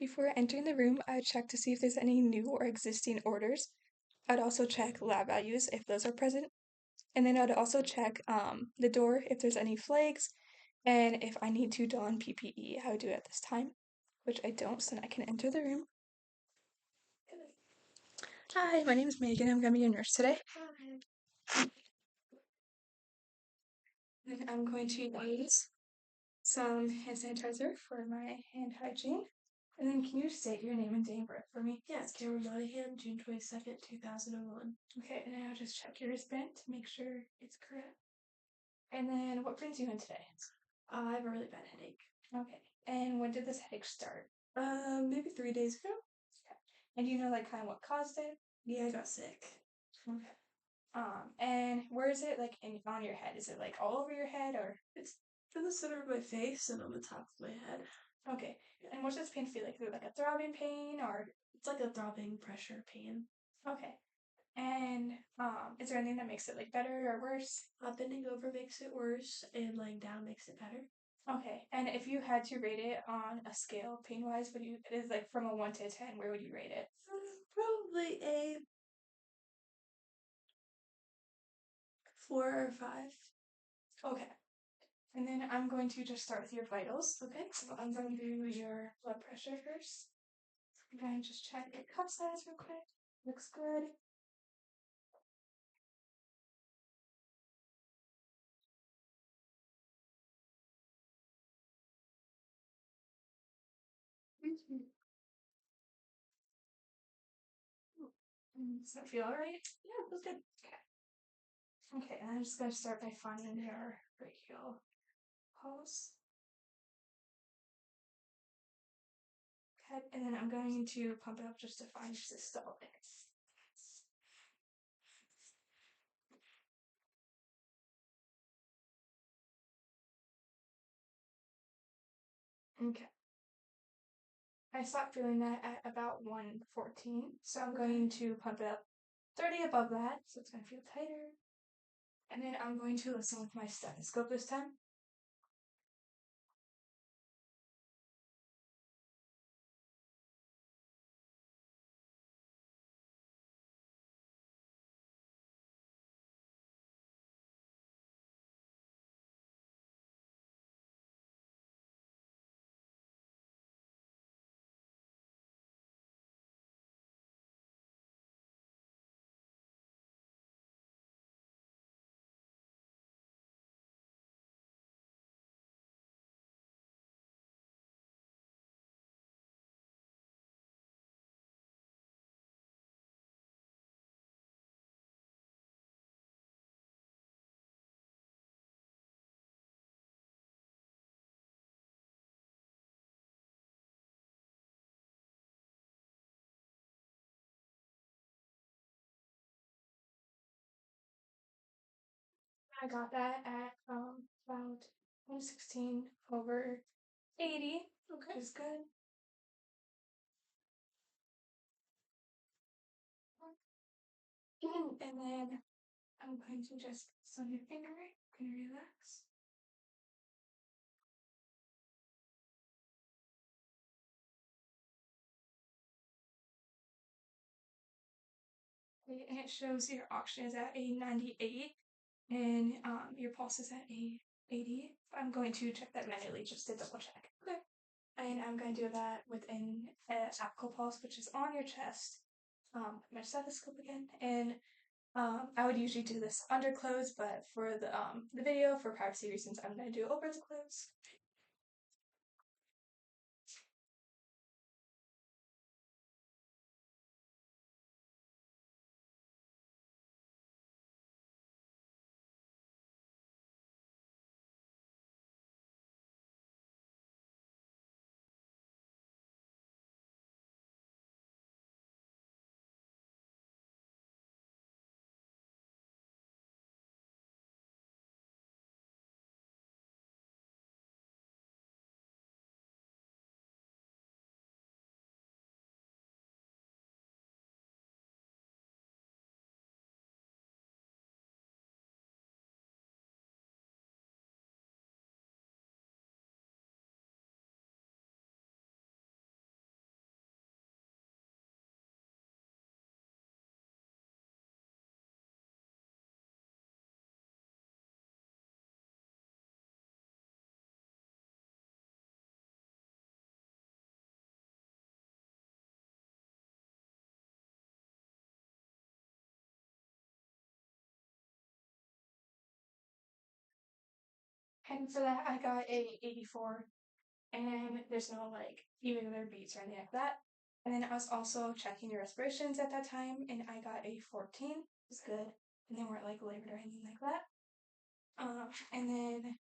Before entering the room, I would check to see if there's any new or existing orders. I'd also check lab values if those are present. And then I'd also check the door if there's any flags. And if I need to don PPE, I would do it at this time, which I don't, so then I can enter the room. Hi, my name is Megan. I'm going to be your nurse today. And I'm going to use some hand sanitizer for my hand hygiene. And then can you state your name and date of birth for me? Yeah, it's Cameron Monahan, June 22nd, 2001. Okay, and then I'll just check your wristband to make sure it's correct. And then what brings you in today? I have a really bad headache. Okay, and when did this headache start? Maybe 3 days ago. Okay. And do you know like kind of what caused it? Yeah, I got sick. Okay. And where is it like on your head? Is it like all over your head or? It's in the center of my face and on the top of my head. Okay. And what's this pain feel like? Is it like a throbbing pain or? It's like a throbbing pressure pain. Okay. And is there anything that makes it like better or worse? Bending over makes it worse and laying down makes it better. Okay. And if you had to rate it on a scale pain wise, would you, it is like from a 1 to 10, where would you rate it? Probably a 4 or 5. Okay. And then I'm going to just start with your vitals. Okay. So I'm going to do your blood pressure first. I'm going to just check your cup size real quick. Looks good. Does that feel alright? Yeah, it feels good. Okay. Okay, and I'm just going to start by finding your brachial pulse. Okay, and then I'm going to pump it up just to find systolic. Okay. I stopped feeling that at about 114, so I'm going to pump it up 30 above that, so it's going to feel tighter. And then I'm going to listen with my stethoscope this time. I got that at about 116 over 80, Okay. which is good. And then I'm going to just sun your finger. Can you relax? Okay, and it shows your oxygen is at a 98 and your pulse is at a 80. I'm going to check that manually just to double check. Okay. And I'm going to do that with an apical pulse, which is on your chest. My stethoscope again, and I would usually do this under clothes, but for the video, for privacy reasons, I'm going to do it over the clothes. And for that, I got a 84, and there's no like irregular beats or anything like that. And then I was also checking your respirations at that time, and I got a 14. It was good, and they weren't like labored or anything like that. And then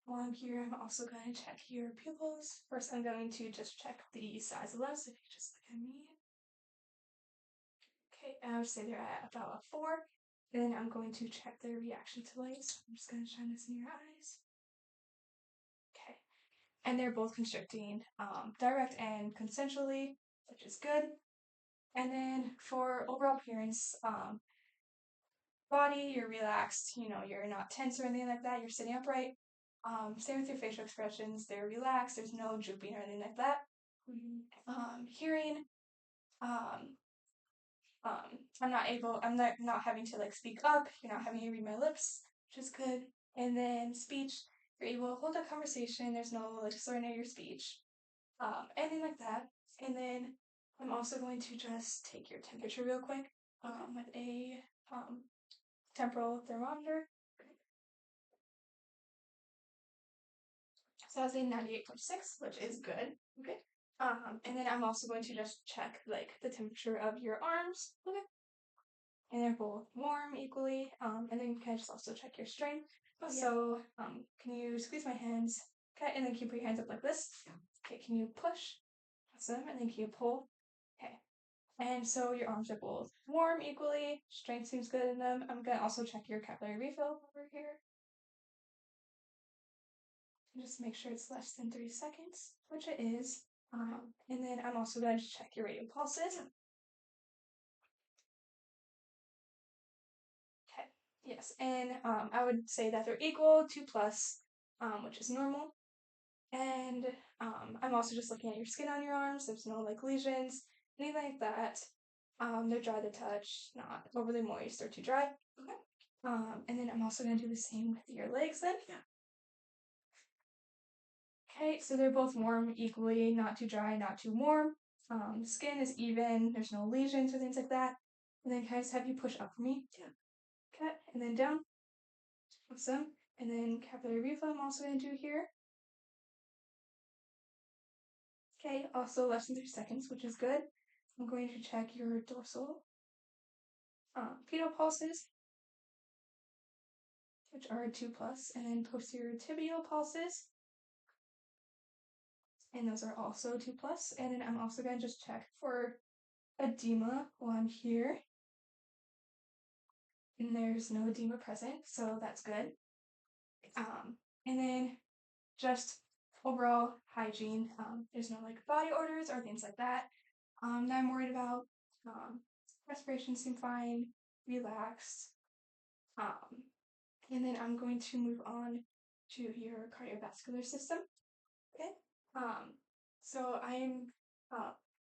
while I'm here, I'm also going to check your pupils. First, I'm going to just check the size of them. So if you just look at me. Okay, I would say they're at about a 4. Then I'm going to check their reaction to light. So I'm just going to shine this in your eyes. Okay, and they're both constricting direct and consensually, which is good. And then for overall appearance, body, you're relaxed, you're not tense or anything like that, you're sitting upright. Same with your facial expressions, they're relaxed, there's no drooping or anything like that. Hearing, um, I'm not having to like speak up, you're not having to read my lips, which is good. And then speech, you're able to hold a conversation, there's no like slurring of your speech, anything like that. And then I'm also going to just take your temperature real quick, with a temporal thermometer. So that's a 98.6, which is good. Okay. And then I'm also going to just check like the temperature of your arms. Okay. And they're both warm equally. And then you can just also check your strength. Oh, yeah. So can you squeeze my hands? Okay, and then can you put your hands up like this? Okay, can you push? Awesome. And then can you pull? Okay. And so your arms are both warm equally. Strength seems good in them. I'm gonna also check your capillary refill over here. Just make sure it's less than 3 seconds, which it is. And then I'm also going to check your radial pulses. Okay, yes, and I would say that they're equal to plus, which is normal. And I'm also just looking at your skin on your arms. There's no like lesions, anything like that. They're dry to touch, not overly moist or too dry. Okay. And then I'm also going to do the same with your legs then. Yeah. Okay, so they're both warm equally, not too dry, not too warm. Skin is even, there's no lesions or things like that. And then can I just have you push up for me? Yeah. Okay, and then down. Awesome. And then capillary refill I'm also going to do here. Okay, also less than 3 seconds, which is good. I'm going to check your dorsal pedal pulses, which are 2+, and then posterior tibial pulses. And those are also 2+. And then I'm also going to just check for edema on here. And there's no edema present, so that's good. And then just overall hygiene. There's no like body odors or things like that that I'm worried about. Respiration seem fine, relaxed. And then I'm going to move on to your cardiovascular system. Okay. So I'm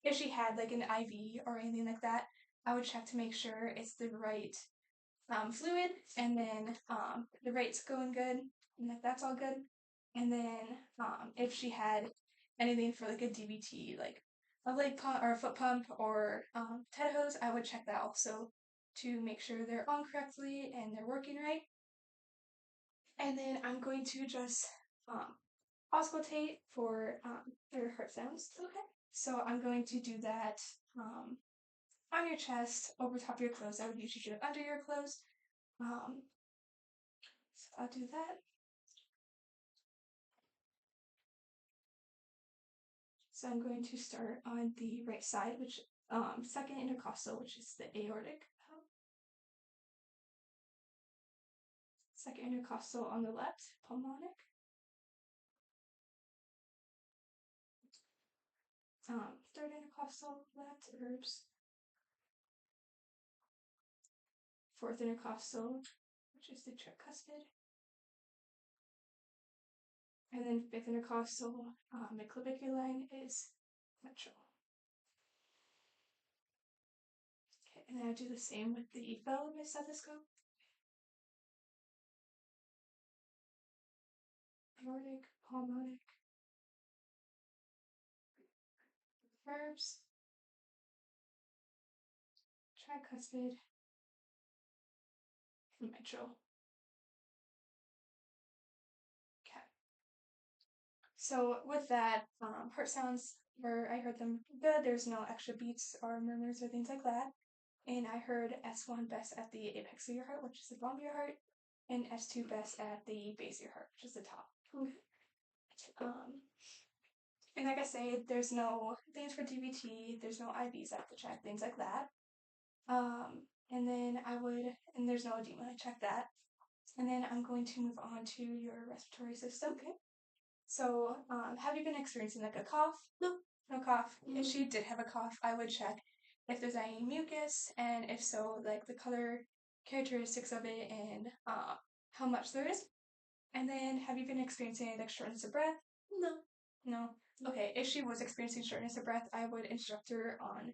if she had like an IV or anything like that, I would check to make sure it's the right fluid, and then the rate's going good, and if that's all good. And then if she had anything for like a DVT, like a leg pump or a foot pump or potato hose, I would check that also to make sure they're on correctly and they're working right. And then I'm going to just auscultate for your heart sounds. Okay. So I'm going to do that on your chest, over top of your clothes. I would usually do it under your clothes. So I'll do that. So I'm going to start on the right side, which second intercostal, which is the aortic. Second intercostal on the left, pulmonic. Third intercostal, left, herbs. Fourth intercostal, which is the tricuspid. And then fifth intercostal, midclavicular line is mitral. Okay, and then I do the same with the bell of my stethoscope. Aortic, pulmonic, herbs, tricuspid, and mitral. So with that, heart sounds were I heard them good. There's no extra beats or murmurs or things like that. And I heard S1 best at the apex of your heart, which is the bottom of your heart, and S2 best at the base of your heart, which is the top. Okay. And like I say, there's no things for DVT, there's no IVs I have to check, things like that. And then and there's no edema, I check that. And then I'm going to move on to your respiratory system. Okay. So, have you been experiencing like a cough? No. No cough. If she did have a cough, I would check if there's any mucus, and if so, like the color characteristics of it and how much there is. And then, have you been experiencing like shortness of breath? No. No. Okay. If she was experiencing shortness of breath, I would instruct her on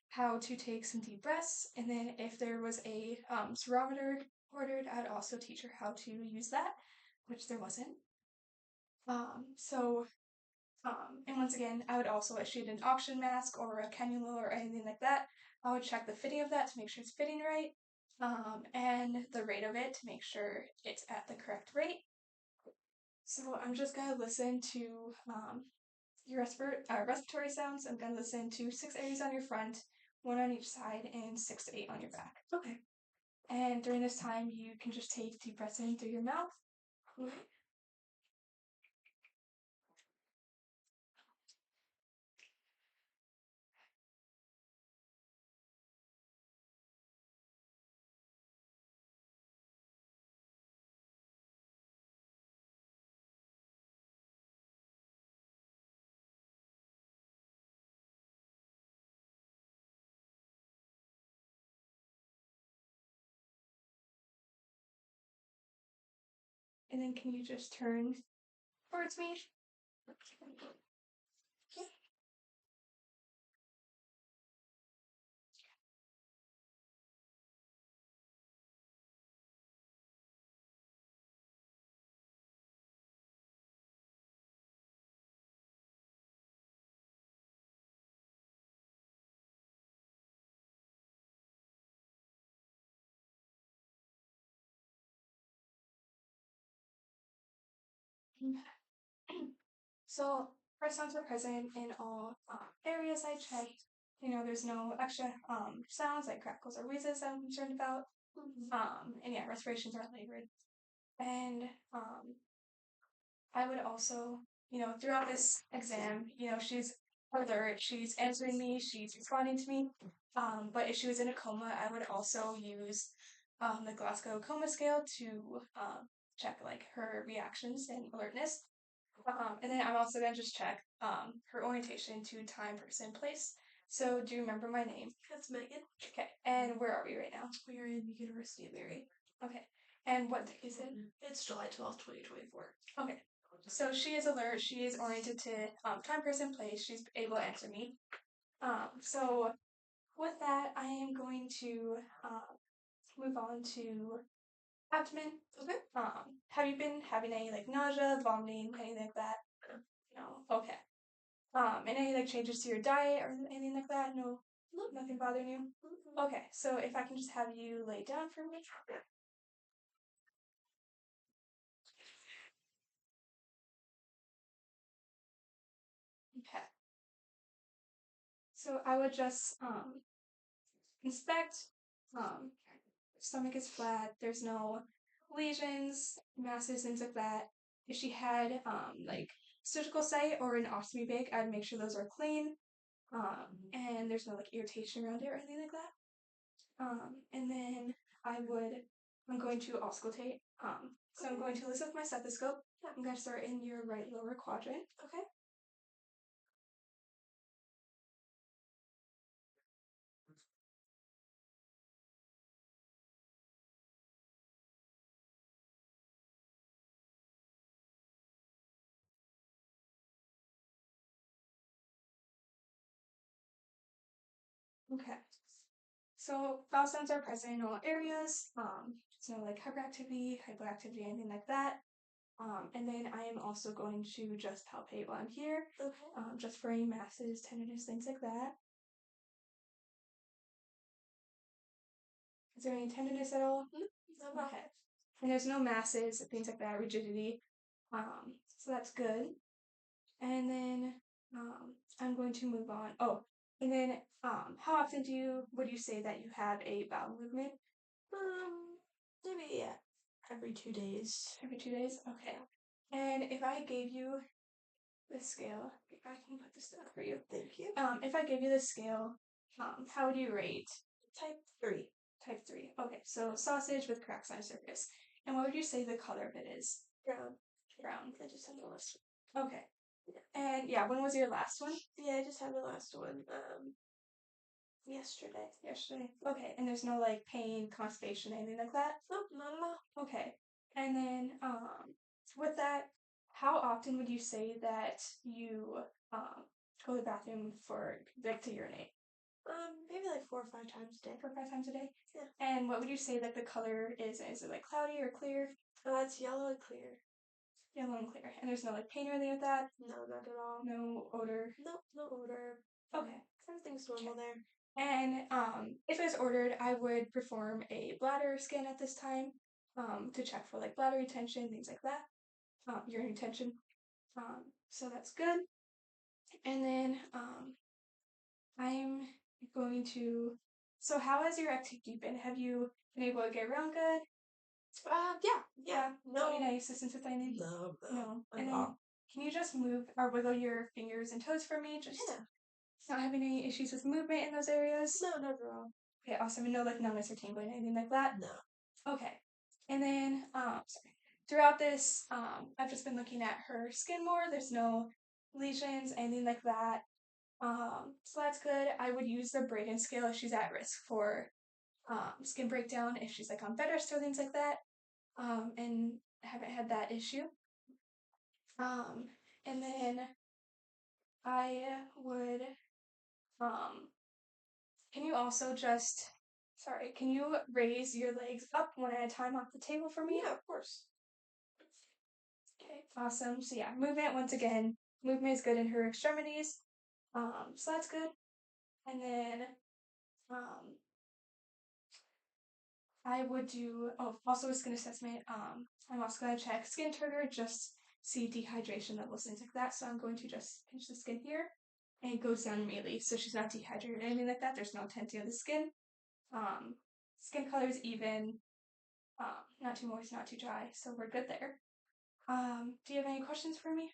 how to take some deep breaths. And then, if there was a spirometer ordered, I'd also teach her how to use that, which there wasn't. And once again, I would also issue an oxygen mask or a cannula or anything like that. I would check the fitting of that to make sure it's fitting right, and the rate of it to make sure it's at the correct rate. So I'm just gonna listen to your respiratory sounds. I'm gonna listen to 6 areas on your front, 1 on each side, and 6 to 8 on your back. Okay. And during this time, you can just take deep breaths in through your mouth. Okay. And then can you just turn towards me? So first sounds are present in all areas I checked. There's no extra sounds like crackles or wheezes I'm concerned about. And yeah, respirations are labored. And I would also, throughout this exam, she's alert, she's answering me, she's responding to me. But if she was in a coma, I would also use the Glasgow Coma Scale to check like her reactions and alertness. And then I'm also gonna just check her orientation to time, person, place. So do you remember my name? That's Meagan. Okay. And where are we right now? We are in the University of Mary. Okay. And what day is it? It's July 12th, 2024. Okay. So she is alert. She is oriented to time, person, place. She's able to answer me. So with that, I am going to move on to abdomen. Okay. Have you been having any like nausea, vomiting, anything like that? No. Okay. And any like changes to your diet or anything like that? No, nothing bothering you? Okay, so if I can just have you lay down for me. Okay. So I would just inspect. Stomach is flat. There's no lesions, masses, things like that. If she had like surgical site or an ostomy bag, I'd make sure those are clean. And there's no like irritation around it or anything like that. And then I'm going to auscultate. So I'm going to listen with my stethoscope. I'm going to start in your right lower quadrant. Okay. Okay. So bowel sounds are present in all areas. So like hyperactivity, hypoactivity, anything like that. And then I am also going to just palpate while I'm here. Okay. Just for any masses, tenderness, things like that. Is there any tenderness at all? No. Okay. And there's no masses, things like that, rigidity. So that's good. And then I'm going to move on. Oh, and then how often would you say that you have a bowel movement? Maybe every 2 days. Every 2 days? Okay. And if I gave you the scale, if I can put this down for you. Thank you. If I gave you the scale, how would you rate? Type 3. Type 3. Okay, so sausage with cracks on the surface. And what would you say the color of it is? Brown. Brown. I just had the last Okay. And yeah, when was your last one? Yeah, I just had the last one. Yesterday. Yesterday. Okay, and there's no like pain, constipation, anything like that? Nope, not at all. Okay. And then with that, how often would you say that you go to the bathroom for like to urinate? Maybe like 4 or 5 times a day. 4 or 5 times a day? Yeah. And what would you say that the color is? Is it like cloudy or clear? It's yellow and clear. Yellow and clear. And there's no like pain or anything like that? No, not at all. No odor? Nope, no odor. Okay. Everything's normal there. And if it's ordered, I would perform a bladder scan at this time to check for like bladder retention, things like that, urine retention. So that's good. And then I'm going to. So how has your activity been? Have you been able to get around good? Yeah. No, need any assistance with anything? No. And then can you just move or wiggle your fingers and toes for me? Just not having any issues with movement in those areas? No, not at all. Okay, awesome. And no like numbness or tingling, anything like that? No. Okay. And then sorry. Throughout this, I've just been looking at her skin more. There's no lesions, anything like that. So that's good. I would use the Braden scale if she's at risk for skin breakdown, if she's like on bed rest or things like that. And haven't had that issue. And then I would can you also just can you raise your legs up one at a time off the table for me? Yeah, of course. Okay, awesome. So yeah, movement once again. Movement is good in her extremities. So that's good. And then I would do also a skin assessment. I'm also gonna check skin trigger, just see dehydration levels, things like that. So I'm going to just pinch the skin here and it goes down immediately. So she's not dehydrated or anything like that. There's no tensing of the skin. Skin color is even, not too moist, not too dry. So we're good there. Do you have any questions for me?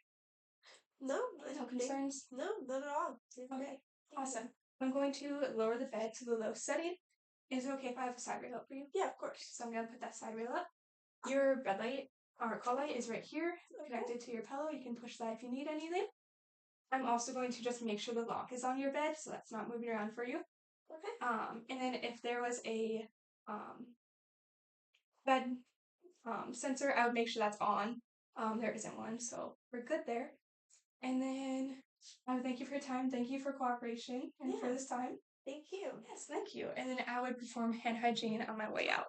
No, no concerns? No, not at all. Okay, awesome. I'm going to lower the bed to the low setting. Is it okay if I have a side rail up for you? Yeah, of course. So I'm gonna put that side rail up. Your bed light or call light is right here, connected to your pillow. You can push that if you need anything. I'm also going to just make sure the lock is on your bed, so that's not moving around for you. Okay. And then if there was a bed sensor, I would make sure that's on. There isn't one, so we're good there. And then thank you for your time. Thank you for cooperation and for this time. Thank you. Yes, thank you. And then I would perform hand hygiene on my way out.